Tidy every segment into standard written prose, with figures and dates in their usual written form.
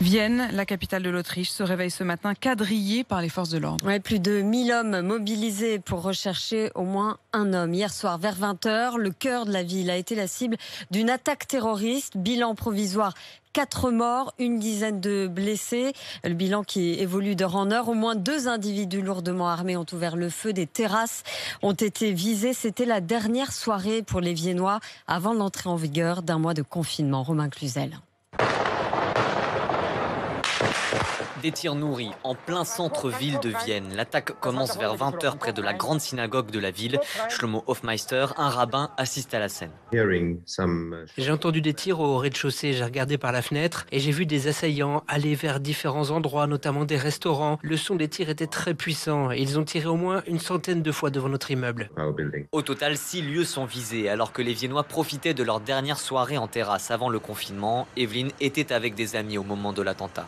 Vienne, la capitale de l'Autriche, se réveille ce matin quadrillée par les forces de l'ordre. Ouais, plus de 1000 hommes mobilisés pour rechercher au moins un homme. Hier soir, vers 20h, le cœur de la ville a été la cible d'une attaque terroriste. Bilan provisoire, 4 morts, une dizaine de blessés. Le bilan qui évolue d'heure en heure. Au moins 2 individus lourdement armés ont ouvert le feu. Des terrasses ont été visées. C'était la dernière soirée pour les Viennois avant l'entrée en vigueur d'un mois de confinement. Romain Cluzel. Des tirs nourris en plein centre-ville de Vienne. L'attaque commence vers 20h près de la grande synagogue de la ville. Shlomo Hofmeister, un rabbin, assiste à la scène. J'ai entendu des tirs au rez-de-chaussée, j'ai regardé par la fenêtre et j'ai vu des assaillants aller vers différents endroits, notamment des restaurants. Le son des tirs était très puissant et ils ont tiré au moins une centaine de fois devant notre immeuble. Au total, 6 lieux sont visés alors que les Viennois profitaient de leur dernière soirée en terrasse avant le confinement. Evelyne était avec des amis au moment de l'attentat.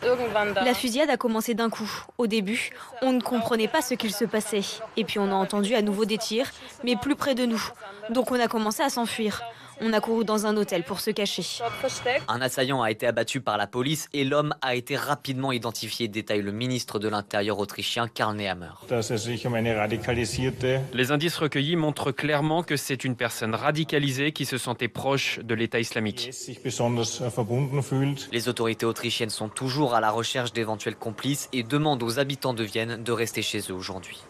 La fusillade a commencé d'un coup. Au début, on ne comprenait pas ce qu'il se passait. Et puis on a entendu à nouveau des tirs, mais plus près de nous. Donc on a commencé à s'enfuir. On a couru dans un hôtel pour se cacher. Un assaillant a été abattu par la police et l'homme a été rapidement identifié, détaille le ministre de l'Intérieur autrichien Karl Nehammer. Les indices recueillis montrent clairement que c'est une personne radicalisée qui se sentait proche de l'État islamique. Les autorités autrichiennes sont toujours à la recherche d'éventuels complices et demandent aux habitants de Vienne de rester chez eux aujourd'hui.